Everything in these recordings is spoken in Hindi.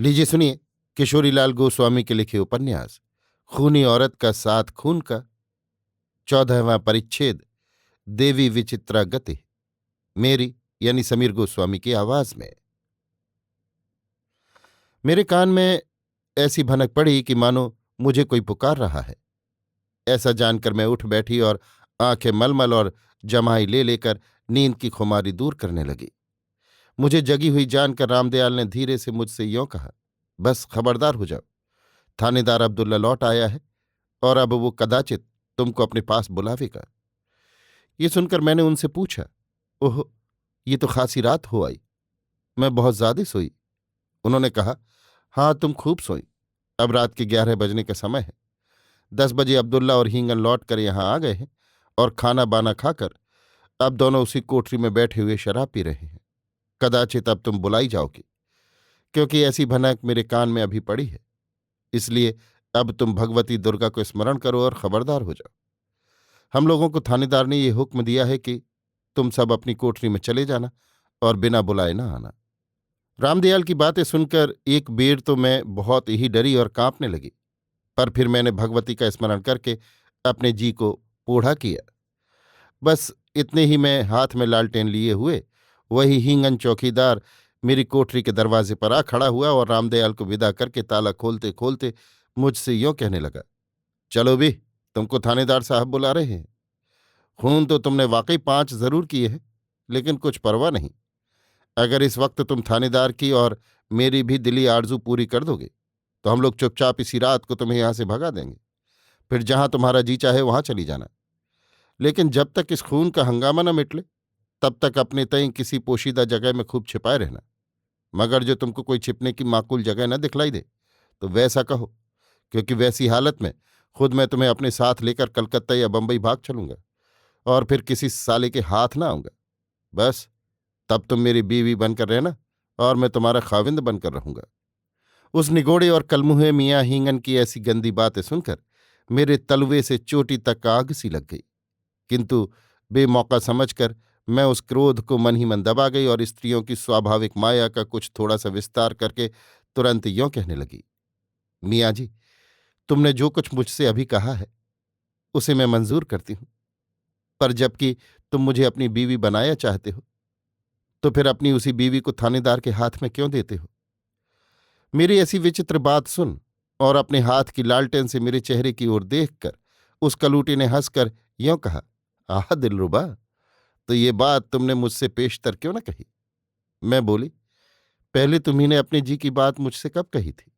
लीजिए सुनिए किशोरीलाल गोस्वामी के लिखे उपन्यास खूनी औरत का साथ खून का 14वां परिच्छेद देवी विचित्रा गति। मेरी यानी समीर गोस्वामी की आवाज में। मेरे कान में ऐसी भनक पड़ी कि मानो मुझे कोई पुकार रहा है। ऐसा जानकर मैं उठ बैठी और आंखें मलमल और जमाई ले लेकर नींद की खुमारी दूर करने लगी। मुझे जगी हुई जानकर रामदयाल ने धीरे से मुझसे यों कहा, बस खबरदार हो जाओ, थानेदार अब्दुल्ला लौट आया है और अब वो कदाचित तुमको अपने पास बुलावेगा। ये सुनकर मैंने उनसे पूछा, ओह, ये तो खासी रात हो आई, मैं बहुत ज्यादा सोई। उन्होंने कहा, हाँ तुम खूब सोई, अब रात के 11 बजने का समय है। 10 बजे अब्दुल्ला और हींगन लौट कर यहाँ आ गए हैं और खाना बाना खाकर अब दोनों उसी कोठरी में बैठे हुए शराब पी रहे हैं। कदाचित अब तुम बुलाई जाओगी, क्योंकि ऐसी भनक मेरे कान में अभी पड़ी है। इसलिए अब तुम भगवती दुर्गा को स्मरण करो और खबरदार हो जाओ। हम लोगों को थानेदार ने ये हुक्म दिया है कि तुम सब अपनी कोठरी में चले जाना और बिना बुलाए ना आना। रामदयाल की बातें सुनकर एक बेर तो मैं बहुत ही डरी और कांपने लगी, पर फिर मैंने भगवती का स्मरण करके अपने जी को पोढ़ा किया। बस इतने ही में हाथ में लालटेन लिए हुए वही हींगन चौकीदार मेरी कोठरी के दरवाजे पर आ खड़ा हुआ और रामदयाल को विदा करके ताला खोलते खोलते मुझसे यों कहने लगा, चलो भी, तुमको थानेदार साहब बुला रहे हैं। खून तो तुमने वाकई 5 जरूर किए हैं, लेकिन कुछ परवाह नहीं। अगर इस वक्त तुम थानेदार की और मेरी भी दिली आरजू पूरी कर दोगे तो हम लोग चुपचाप इसी रात को तुम्हें यहां से भगा देंगे। फिर जहां तुम्हारा जी चाहे वहां चली जाना। लेकिन जब तक इस खून का हंगामा न मिटले तब तक अपने तय किसी पोशीदा जगह में खूब छिपाए रहना। मगर जो तुमको कोई छिपने की माकूल जगह न दिखलाई दे तो वैसा कहो, क्योंकि वैसी हालत में खुद मैं तुम्हें अपने साथ लेकर कलकत्ता या बंबई भाग चलूंगा और फिर किसी साले के हाथ ना आऊंगा। बस तब तुम मेरी बीवी बनकर रहना और मैं तुम्हारा खाविंद बनकर रहूंगा। उस निगोड़े और कलमुहे मियाँ हींगन की ऐसी गंदी बातें सुनकर मेरे तलवे से चोटी तक आग सी लग गई, किंतु बेमौका समझकर मैं उस क्रोध को मन ही मन दबा गई और स्त्रियों की स्वाभाविक माया का कुछ थोड़ा सा विस्तार करके तुरंत यों कहने लगी, मियाँ जी, तुमने जो कुछ मुझसे अभी कहा है उसे मैं मंजूर करती हूं, पर जबकि तुम मुझे अपनी बीवी बनाया चाहते हो तो फिर अपनी उसी बीवी को थानेदार के हाथ में क्यों देते हो? मेरी ऐसी विचित्र बात सुन और अपने हाथ की लालटेन से मेरे चेहरे की ओर देखकर उस कलूटी ने हंसकर यों कहा, आह दिलरुबा, तो ये बात तुमने मुझसे पेशतर क्यों न कही? मैं बोली, पहले तुम्ही ने अपने जी की बात मुझसे कब कही थी?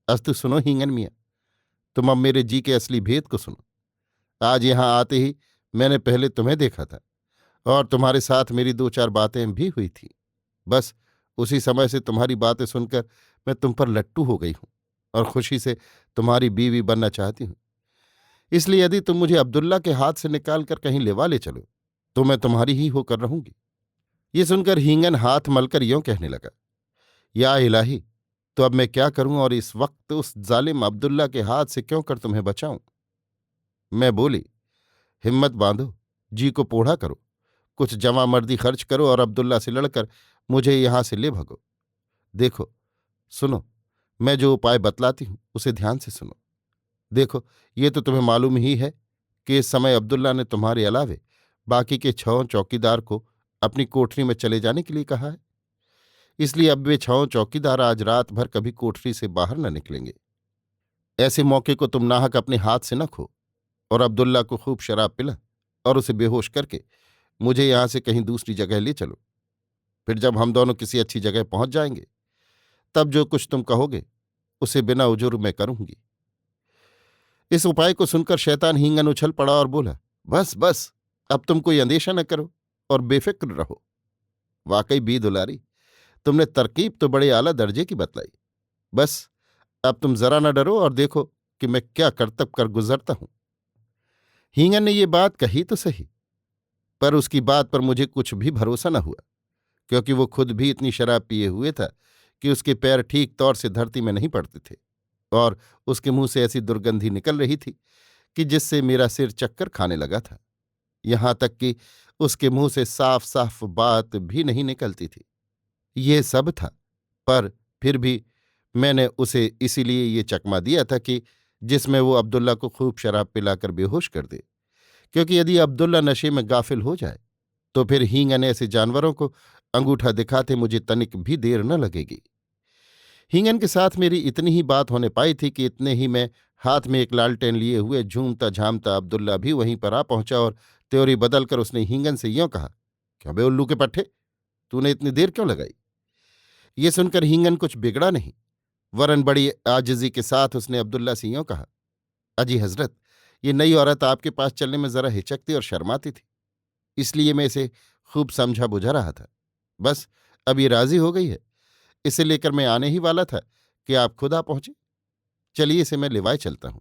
अस्तु सुनो हींगन मियाँ, तुम अब मेरे जी के असली भेद को सुनो। आज यहां आते ही मैंने पहले तुम्हें देखा था और तुम्हारे साथ मेरी 2-4 बातें भी हुई थी। बस उसी समय से तुम्हारी बातें सुनकर मैं तुम पर लट्टू हो गई हूं और खुशी से तुम्हारी बीवी बनना चाहती हूं। इसलिए यदि तुम मुझे अब्दुल्ला के हाथ से निकालकर कहीं लेवा ले चलो तो मैं तुम्हारी ही होकर रहूंगी। ये सुनकर हींगन हाथ मलकर यों कहने लगा, या इलाही, तो अब मैं क्या करूं और इस वक्त उस जालिम अब्दुल्ला के हाथ से क्यों कर तुम्हें बचाऊं? मैं बोली, हिम्मत बांधो, जी को पोढ़ा करो, कुछ जवां मर्दी खर्च करो और अब्दुल्ला से लड़कर मुझे यहां से ले भगो। देखो, सुनो, मैं जो उपाय बतलाती हूं उसे ध्यान से सुनो। देखो, ये तो तुम्हें मालूम ही है कि इस समय अब्दुल्ला ने तुम्हारे अलावे बाकी के 6 चौकीदार को अपनी कोठरी में चले जाने के लिए कहा है। इसलिए अब वे 6 चौकीदार आज रात भर कभी कोठरी से बाहर न निकलेंगे। ऐसे मौके को तुम नाहक अपने हाथ से न खो और अब्दुल्ला को खूब शराब पिला और उसे बेहोश करके मुझे यहां से कहीं दूसरी जगह ले चलो। फिर जब हम दोनों किसी अच्छी जगह पहुंच जाएंगे तब जो कुछ तुम कहोगे उसे बिना उजुर मैं करूंगी। इस उपाय को सुनकर शैतान हींगन उछल पड़ा और बोला, बस बस, अब तुम कोई अंदेशा न करो और बेफिक्र रहो। वाकई बी दुलारी, तुमने तरकीब तो बड़े आला दर्जे की बतलाई। बस अब तुम जरा न डरो और देखो कि मैं क्या करतब कर गुजरता हूं। हींगन ने ये बात कही तो सही, पर उसकी बात पर मुझे कुछ भी भरोसा न हुआ, क्योंकि वो खुद भी इतनी शराब पिए हुए था कि उसके पैर ठीक तौर से धरती में नहीं पड़ते थे और उसके मुंह से ऐसी दुर्गंधी निकल रही थी कि जिससे मेरा सिर चक्कर खाने लगा था। यहां तक कि उसके मुंह से साफ साफ बात भी नहीं निकलती थी। ये सब था, पर फिर भी मैंने उसे इसीलिए ये चकमा दिया था कि जिसमें वो अब्दुल्ला को खूब शराब पिलाकर बेहोश कर दे, क्योंकि यदि अब्दुल्ला नशे में गाफिल हो जाए तो फिर हींगन ऐसे जानवरों को अंगूठा दिखाते मुझे तनिक भी देर न लगेगी। हींगन के साथ मेरी इतनी ही बात होने पाई थी कि इतने ही में हाथ में एक लालटेन लिए हुए झूमता झामता अब्दुल्ला भी वहीं पर आ पहुंचा और त्योरी बदलकर उसने हींगन से यों कहा, क्यों बे उल्लू के पट्टे, तूने इतनी देर क्यों लगाई? ये सुनकर हींगन कुछ बिगड़ा नहीं, वरन बड़ी आजिजी के साथ उसने अब्दुल्ला से यों कहा, अजी हजरत, ये नई औरत आपके पास चलने में जरा हिचकती और शर्माती थी, इसलिए मैं इसे खूब समझा बुझा रहा था। बस अब ये राजी हो गई है, इसे लेकर मैं आने ही वाला था कि आप खुद आ पहुंचे। चलिए इसे मैं लिवाए चलता हूं।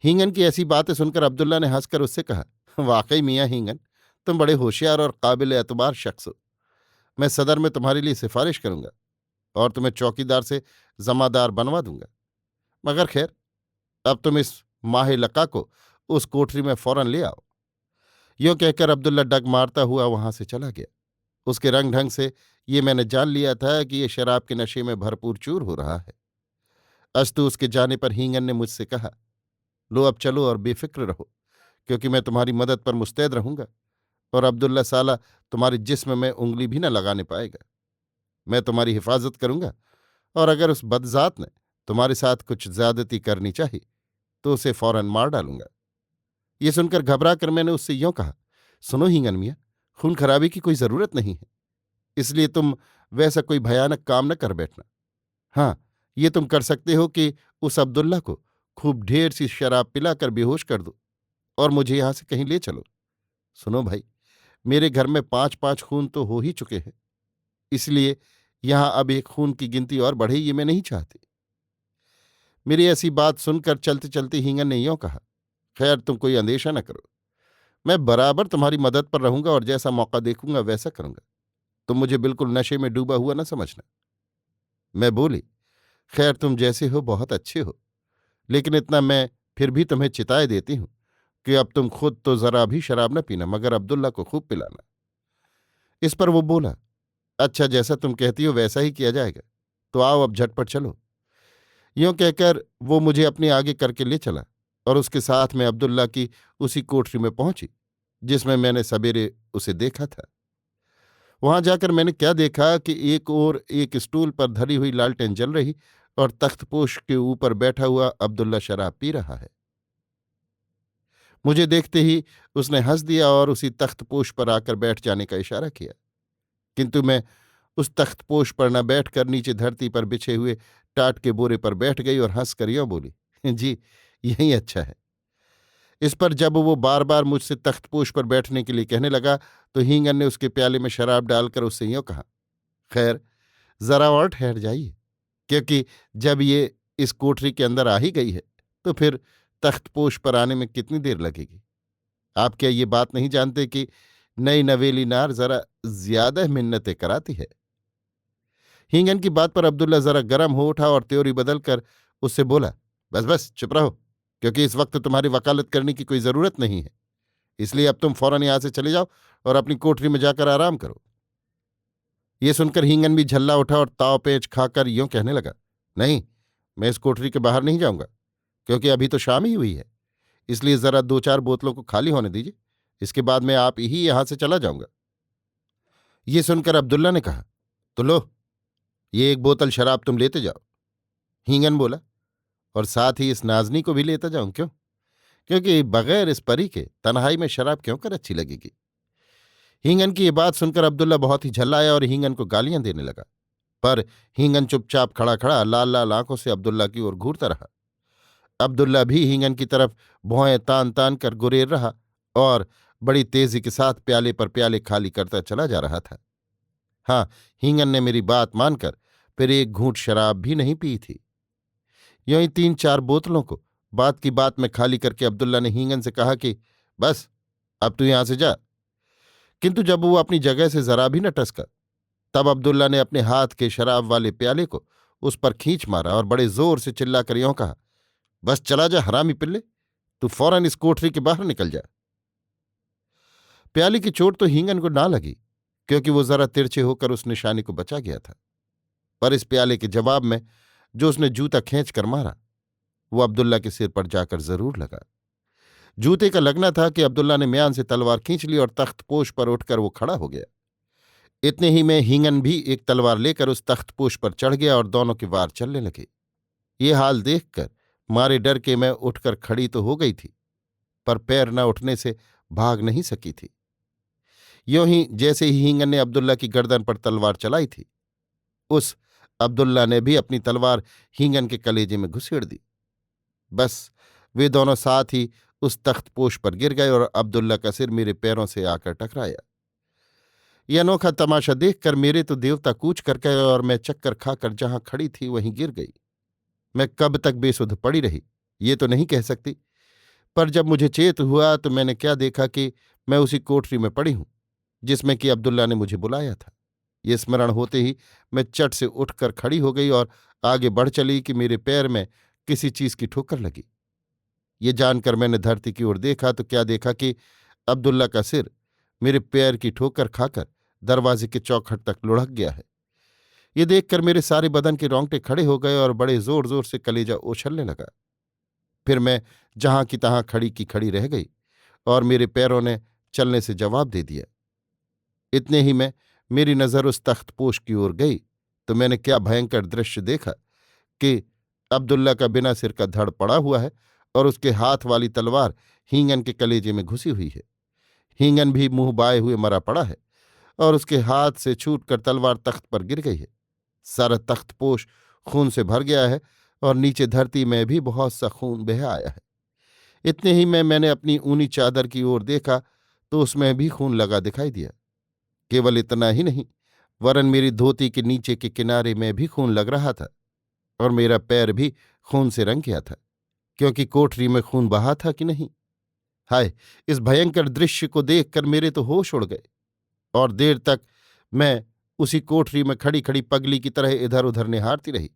हींगन की ऐसी बातें सुनकर अब्दुल्ला ने हंसकर उससे कहा, वाकई मियाँ हींगन, तुम बड़े होशियार और काबिल एतबार शख्स हो। मैं सदर में तुम्हारे लिए सिफारिश करूंगा और तुम्हें चौकीदार से जमादार बनवा दूंगा। मगर खैर, अब तुम इस माहे लका को उस कोठरी में फौरन ले आओ। यों कहकर अब्दुल्ला डग मारता हुआ वहां से चला गया। उसके रंग ढंग से ये मैंने जान लिया था कि ये शराब के नशे में भरपूर चूर हो रहा है। अस्तु उसके जाने पर हींगन ने मुझसे कहा, लो अब चलो और बेफिक्र रहो, क्योंकि मैं तुम्हारी मदद पर मुस्तैद रहूंगा और अब्दुल्ला साला तुम्हारे जिस्म में उंगली भी न लगाने पाएगा। मैं तुम्हारी हिफाजत करूंगा और अगर उस बदजात ने तुम्हारे साथ कुछ ज्यादती करनी चाहिए तो उसे फौरन मार डालूंगा। ये सुनकर घबरा कर मैंने उससे यों कहा, सुनो हींगन मियाँ, खून खराबी की कोई जरूरत नहीं है, इसलिए तुम वैसा कोई भयानक काम न कर बैठना। हाँ, ये तुम कर सकते हो कि उस अब्दुल्ला को खूब ढेर सी शराब पिलाकर बेहोश कर दो और मुझे यहां से कहीं ले चलो। सुनो भाई, मेरे घर में 5-5 खून तो हो ही चुके हैं, इसलिए यहां अब एक खून की गिनती और बढ़े ये मैं नहीं चाहती। मेरी ऐसी बात सुनकर चलते चलते हींगन ने यों कहा, खैर तुम कोई अंदेशा न करो, मैं बराबर तुम्हारी मदद पर रहूंगा और जैसा मौका देखूंगा वैसा करूंगा। तुम मुझे बिल्कुल नशे में डूबा हुआ न समझना। मैं बोली, खैर तुम जैसे हो बहुत अच्छे हो, लेकिन इतना मैं फिर भी तुम्हें चिताए देती हूं कि अब तुम खुद तो जरा भी शराब न पीना, मगर अब्दुल्ला को खूब पिलाना। इस पर वो बोला, अच्छा जैसा तुम कहती हो वैसा ही किया जाएगा, तो आओ अब झटपट चलो। यों कहकर वो मुझे अपने आगे करके ले चला और उसके साथ में अब्दुल्ला की उसी कोठरी में पहुंची जिसमें मैंने सवेरे उसे देखा था। वहां जाकर मैंने क्या देखा कि एक ओर एक स्टूल पर धरी हुई लालटेन जल रही और तख्तपोश के ऊपर बैठा हुआ अब्दुल्ला शराब पी रहा है। मुझे देखते ही उसने हंस दिया और उसी तख्तपोश पर आकर बैठ जाने का इशारा किया, किंतु मैं उस तख्तपोश पर न बैठकर नीचे धरती पर बिछे हुए टाट के बोरे पर बैठ गई और हंसकर यों बोली, जी यही अच्छा है। इस पर जब वो बार बार मुझसे तख्तपोश पर बैठने के लिए कहने लगा तो हींगन ने उसके प्याले में शराब डालकर उससे यों कहा, खैर जरा और ठहर जाइए, क्योंकि जब ये इस कोठरी के अंदर आ ही गई है तो फिर तख्तपोश पर आने में कितनी देर लगेगी। आप क्या ये बात नहीं जानते कि नई नवेली नार जरा ज्यादा मिन्नतें कराती है। हींगन की बात पर अब्दुल्ला जरा गर्म हो उठा और त्योरी बदलकर उससे बोला, बस बस चुप रहो, क्योंकि इस वक्त तुम्हारी वकालत करने की कोई जरूरत नहीं है, इसलिए अब तुम फौरन यहां से चले जाओ और अपनी कोठरी में जाकर आराम करो। ये सुनकर हींगन भी झल्ला उठा और ताव पेच खाकर यों कहने लगा, नहीं, मैं इस कोठरी के बाहर नहीं जाऊंगा, क्योंकि अभी तो शाम ही हुई है, इसलिए जरा 2-4 बोतलों को खाली होने दीजिए, इसके बाद मैं आप ही यहां से चला जाऊंगा। ये सुनकर अब्दुल्ला ने कहा, तो लो, ये एक बोतल शराब तुम लेते जाओ। हींगन बोला, और साथ ही इस नाजनी को भी लेता जाऊं क्यों? क्योंकि बगैर इस परी के तन्हाई में शराब क्यों कर अच्छी लगेगी। हींगन की ये बात सुनकर अब्दुल्ला बहुत ही झल्लाया और हींगन को गालियां देने लगा, पर हींगन चुपचाप खड़ा खड़ा लाल लाल आंखों से अब्दुल्ला की ओर घूरता रहा। अब्दुल्ला भी हींगन की तरफ भौएं तान तान कर गुरेर रहा और बड़ी तेजी के साथ प्याले पर प्याले खाली करता चला जा रहा था। हाँ, हींगन ने मेरी बात मानकर फिर एक घूंट शराब भी नहीं पी थी। यूं ही 3-4 बोतलों को बात की बात में खाली करके अब्दुल्ला ने हींगन से कहा कि बस अब तू यहां से जा। किंतु जब वो अपनी जगह से जरा भी न टसका, तब अब्दुल्ला ने अपने हाथ के शराब वाले प्याले को उस पर खींच मारा और बड़े जोर से चिल्लाकर यों कहा, बस चला जा हरामी पिल्ले, तू फौरन इस कोठरी के बाहर निकल जा। प्याले की चोट तो हींगन को ना लगी, क्योंकि वो जरा तिरछे होकर उस निशाने को बचा गया था, पर इस प्याले के जवाब में जो उसने जूता खींच कर मारा वो अब्दुल्ला के सिर पर जाकर जरूर लगा। जूते का लगना था कि अब्दुल्ला ने म्यान से तलवार खींच ली और तख्तपोश पर उठकर वो खड़ा हो गया। इतने ही में हींगन भी एक तलवार लेकर उस तख्तपोश पर चढ़ गया और दोनों के वार चलने लगे। ये हाल देखकर मारे डर के मैं उठकर खड़ी तो हो गई थी, पर पैर न उठने से भाग नहीं सकी थी। यों ही जैसे ही हींगन ने अब्दुल्ला की गर्दन पर तलवार चलाई थी, उस अब्दुल्ला ने भी अपनी तलवार हींगन के कलेजे में घुसेड़ दी। बस वे दोनों साथ ही उस तख्तपोश पर गिर गए और अब्दुल्ला का सिर मेरे पैरों से आकर टकराया। यह अनोखा तमाशा देखकर मेरे तो देवता कूच कर गए और मैं चक्कर खाकर जहां खड़ी थी वहीं गिर गई। मैं कब तक बेसुध पड़ी रही ये तो नहीं कह सकती, पर जब मुझे चेत हुआ तो मैंने क्या देखा कि मैं उसी कोठरी में पड़ी हूं जिसमें कि अब्दुल्ला ने मुझे बुलाया था। ये स्मरण होते ही मैं चट से उठकर खड़ी हो गई और आगे बढ़ चली कि मेरे पैर में किसी चीज की ठोकर लगी। ये जानकर मैंने धरती की ओर देखा तो क्या देखा कि अब्दुल्ला का सिर मेरे पैर की ठोकर खाकर दरवाजे के चौखट तक लुढ़क गया है। ये देखकर मेरे सारे बदन के रोंगटे खड़े हो गए और बड़े जोर जोर से कलेजा उछलने लगा। फिर मैं जहां की तहां खड़ी की खड़ी रह गई और मेरे पैरों ने चलने से जवाब दे दिया। इतने ही में मेरी नज़र उस तख्तपोश की ओर गई तो मैंने क्या भयंकर दृश्य देखा कि अब्दुल्ला का बिना सिर का धड़ पड़ा हुआ है और उसके हाथ वाली तलवार हींगन के कलेजे में घुसी हुई है। हींगन भी मुंह बाए हुए मरा पड़ा है और उसके हाथ से छूटकर तलवार तख्त पर गिर गई है। सारा तख्तपोश खून से भर गया है और नीचे धरती में भी बहुत सा खून बह आया है। इतने ही में मैंने अपनी ऊनी चादर की ओर देखा तो उसमें भी खून लगा दिखाई दिया। केवल इतना ही नहीं, वरन मेरी धोती के नीचे के किनारे में भी खून लग रहा था और मेरा पैर भी खून से रंग गया था, क्योंकि कोठरी में खून बहा था कि नहीं। हाय, इस भयंकर दृश्य को देखकर मेरे तो होश उड़ गए और देर तक मैं उसी कोठरी में खड़ी खड़ी पगली की तरह इधर उधर निहारती रही।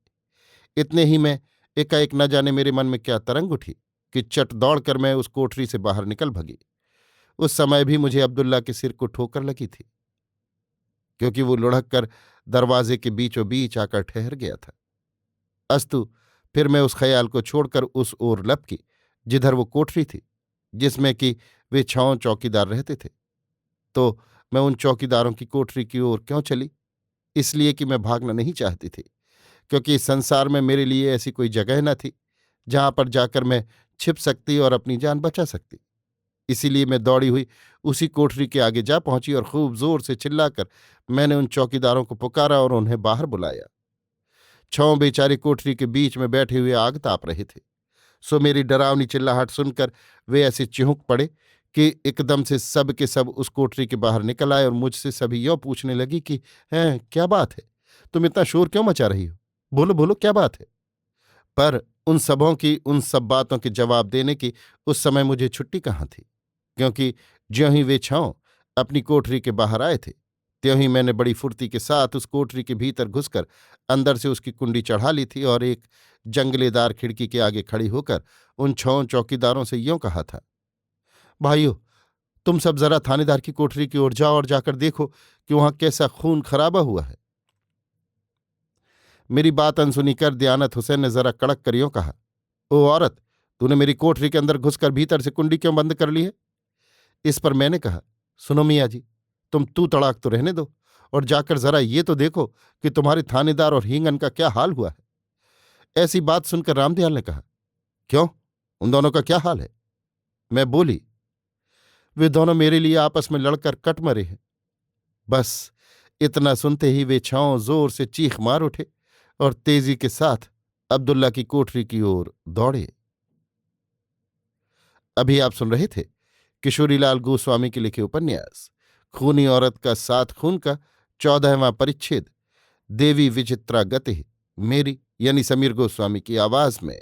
इतने ही में एकाएक न जाने मेरे मन में क्या तरंग उठी कि चट दौड़कर मैं उस कोठरी से बाहर निकल भगी। उस समय भी मुझे अब्दुल्ला के सिर को ठोकर लगी थी, क्योंकि वो लुढ़क कर दरवाजे के बीचों बीच आकर ठहर गया था। अस्तु फिर मैं उस ख्याल को छोड़कर उस ओर लपकी जिधर वो कोठरी थी जिसमें कि वे 6 चौकीदार रहते थे। तो मैं उन चौकीदारों की कोठरी की ओर क्यों चली? इसलिए कि मैं भागना नहीं चाहती थी, क्योंकि इस संसार में मेरे लिए ऐसी कोई जगह न थी जहां पर जाकर मैं छिप सकती और अपनी जान बचा सकती। इसीलिए मैं दौड़ी हुई उसी कोठरी के आगे जा पहुंची और खूब जोर से चिल्लाकर मैंने उन चौकीदारों को पुकारा और उन्हें बाहर बुलाया। 6 बेचारे कोठरी के बीच में बैठे हुए आग ताप रहे थे। सो मेरी डरावनी चिल्लाहट सुनकर वे ऐसे चिहुक पड़े कि एकदम से सब के सब उस कोठरी के बाहर निकल आए और मुझसे सभी यों पूछने लगी कि हैं, क्या बात है? तुम इतना शोर क्यों मचा रही हो? बोलो बोलो, क्या बात है? पर उन सबों की उन सब बातों के जवाब देने की उस समय मुझे छुट्टी कहाँ थी, क्योंकि ज्यों ही वे 6 अपनी कोठरी के बाहर आए थे त्यों ही मैंने बड़ी फुर्ती के साथ उस कोठरी के भीतर घुसकर अंदर से उसकी कुंडी चढ़ा ली थी और एक जंगलेदार खिड़की के आगे खड़ी होकर उन 6 चौकीदारों से यों कहा था, भाइयों, तुम सब जरा थानेदार की कोठरी की ओर जाओ और जाकर देखो कि वहां कैसा खून खराबा हुआ है। मेरी बात अनसुनी कर दयानत हुसैन ने जरा कड़क कर यों कहा, ओ औरत, तूने मेरी कोठरी के अंदर घुसकर भीतर से कुंडी क्यों बंद कर ली है? इस पर मैंने कहा, सुनो मियाँ जी, तुम तू तड़ाक तो रहने दो और जाकर जरा ये तो देखो कि तुम्हारे थानेदार और हींगन का क्या हाल हुआ है। ऐसी बात सुनकर रामदयाल ने कहा, क्यों, उन दोनों का क्या हाल है? मैं बोली, वे दोनों मेरे लिए आपस में लड़कर कट मरे हैं। बस इतना सुनते ही वे 6 जोर से चीख मार उठे और तेजी के साथ अब्दुल्ला की कोठरी की ओर दौड़े। अभी आप सुन रहे थे किशोरीलाल गोस्वामी के लिखे उपन्यास खूनी औरत का 7 खून का 14वां परिच्छेद, देवी विचित्रा गतिः, मेरी यानी समीर गोस्वामी की आवाज में।